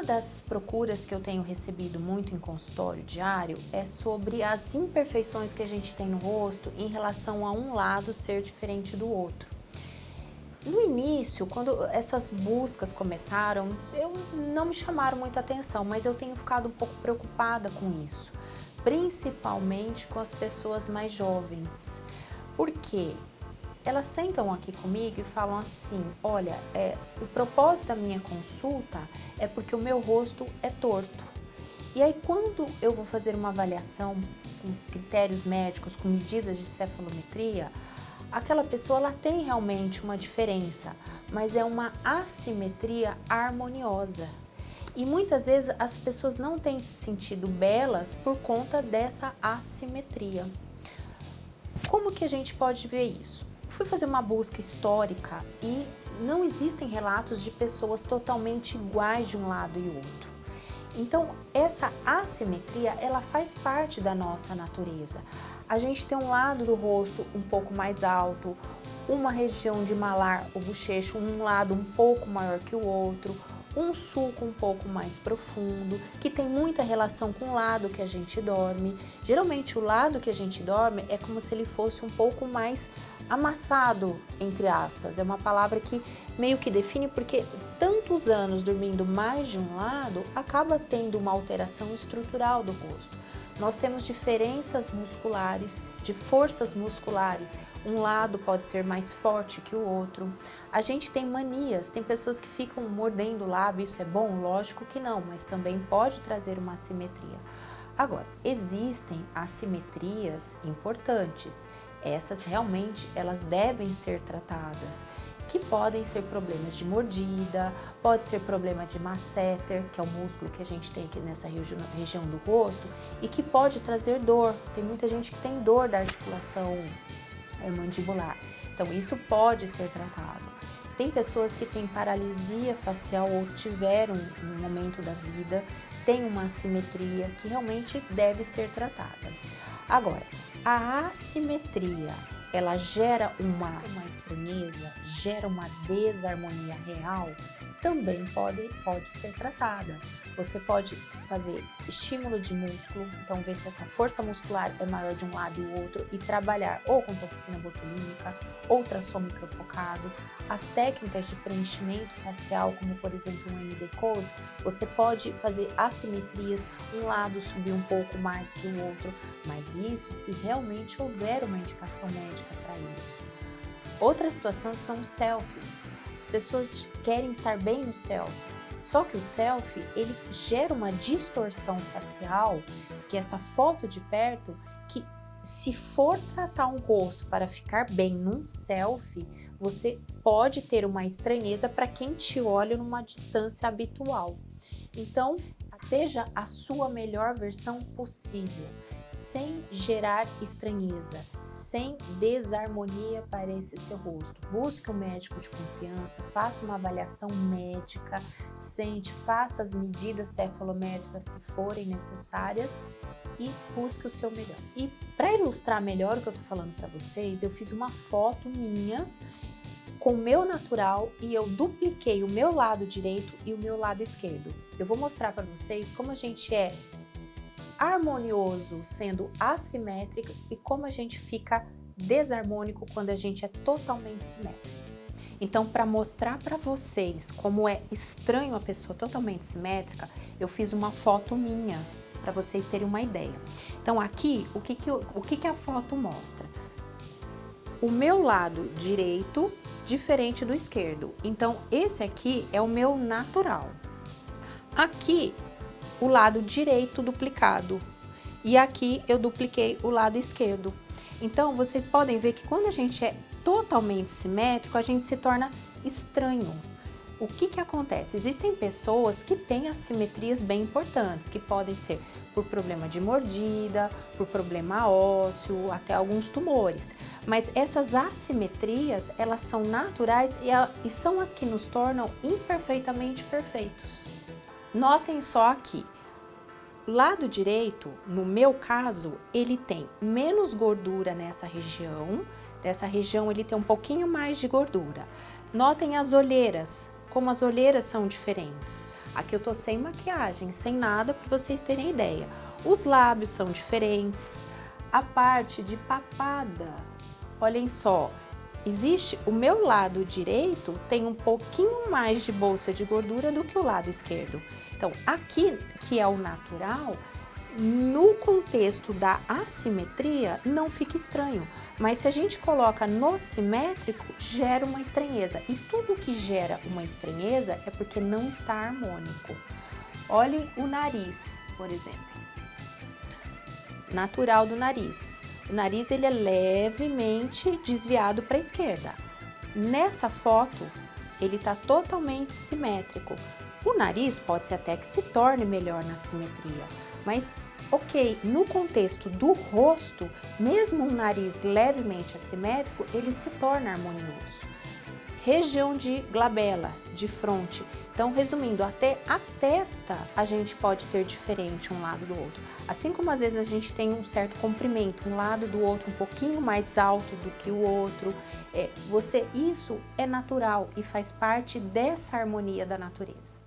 Uma das procuras que eu tenho recebido muito em consultório diário é sobre as imperfeições que a gente tem no rosto em relação a um lado ser diferente do outro. No início, quando essas buscas começaram, não me chamaram muita atenção, mas eu tenho ficado um pouco preocupada com isso, principalmente com as pessoas mais jovens. Por quê? Elas sentam aqui comigo e falam assim, olha, o propósito da minha consulta é porque o meu rosto é torto. E aí quando eu vou fazer uma avaliação com critérios médicos, com medidas de cefalometria, aquela pessoa ela tem realmente uma diferença, mas é uma assimetria harmoniosa. E muitas vezes as pessoas não têm se sentido belas por conta dessa assimetria. Como que a gente pode ver isso? Fui fazer uma busca histórica e não existem relatos de pessoas totalmente iguais de um lado e outro. Então, essa assimetria, ela faz parte da nossa natureza. A gente tem um lado do rosto um pouco mais alto, uma região de malar, o bochecho, um lado um pouco maior que o outro, um sulco um pouco mais profundo, que tem muita relação com o lado que a gente dorme. Geralmente o lado que a gente dorme é como se ele fosse um pouco mais amassado, entre aspas. É uma palavra que meio que define porque tantos anos dormindo mais de um lado acaba tendo uma alteração estrutural do rosto. Nós temos diferenças musculares, de forças musculares. Um lado pode ser mais forte que o outro. A gente tem manias, tem pessoas que ficam mordendo o lábio, isso é bom? Lógico que não, mas também pode trazer uma assimetria. Agora, existem assimetrias importantes. Essas realmente, elas devem ser tratadas, que podem ser problemas de mordida, pode ser problema de masseter, que é o músculo que a gente tem aqui nessa região do rosto, e que pode trazer dor. Tem muita gente que tem dor da articulação mandibular. Então, isso pode ser tratado. Tem pessoas que têm paralisia facial ou tiveram no momento da vida, tem uma assimetria que realmente deve ser tratada. Agora, a assimetria, ela gera uma estranheza, gera uma desarmonia real, também pode ser tratada. Você pode fazer estímulo de músculo, então ver se essa força muscular é maior de um lado e o outro e trabalhar ou com toxina botulínica, ou ultrassom microfocado. As técnicas de preenchimento facial, como por exemplo um MD Pose, você pode fazer assimetrias, um lado subir um pouco mais que o outro, mas isso se realmente houver uma indicação médica para isso. Outra situação são os selfies. As pessoas querem estar bem nos selfies, só que o selfie, ele gera uma distorção facial, que essa foto de perto, que se for tratar um rosto para ficar bem num selfie, você pode ter uma estranheza para quem te olha numa distância habitual. Então, seja a sua melhor versão possível, sem gerar estranheza, sem desarmonia para esse seu rosto. Busque um médico de confiança, faça uma avaliação médica, faça as medidas cefalométricas se forem necessárias e busque o seu melhor. E para ilustrar melhor o que eu estou falando para vocês, eu fiz uma foto minha com o meu natural e eu dupliquei o meu lado direito e o meu lado esquerdo. Eu vou mostrar para vocês como a gente é harmonioso sendo assimétrico e como a gente fica desarmônico quando a gente é totalmente simétrico. Então, para mostrar para vocês como é estranho a pessoa totalmente simétrica, eu fiz uma foto minha para vocês terem uma ideia. Então, aqui, o que a foto mostra? O meu lado direito diferente do esquerdo. Então, esse aqui é o meu natural. Aqui, o lado direito duplicado. E aqui eu dupliquei o lado esquerdo. Então, vocês podem ver que quando a gente é totalmente simétrico, a gente se torna estranho. O que acontece? Existem pessoas que têm assimetrias bem importantes, que podem ser por problema de mordida, por problema ósseo, até alguns tumores. Mas essas assimetrias, elas são naturais e são as que nos tornam imperfeitamente perfeitos. Notem só aqui, lado direito, no meu caso, ele tem menos gordura nessa região ele tem um pouquinho mais de gordura. Notem as olheiras, como as olheiras são diferentes. Aqui eu tô sem maquiagem, sem nada, para vocês terem ideia. Os lábios são diferentes, a parte de papada, olhem só, existe, o meu lado direito tem um pouquinho mais de bolsa de gordura do que o lado esquerdo. Então, aqui, que é o natural, no contexto da assimetria, não fica estranho. Mas se a gente coloca no simétrico, gera uma estranheza. E tudo que gera uma estranheza é porque não está harmônico. Olhem o nariz, por exemplo. Natural do nariz. O nariz ele é levemente desviado para a esquerda. Nessa foto, ele está totalmente simétrico. O nariz pode ser até que se torne melhor na simetria, mas ok, no contexto do rosto, mesmo um nariz levemente assimétrico, ele se torna harmonioso. Região de glabela, de fronte. Então, resumindo, até a testa a gente pode ter diferente um lado do outro. Assim como às vezes a gente tem um certo comprimento, um lado do outro um pouquinho mais alto do que o outro. Isso é natural e faz parte dessa harmonia da natureza.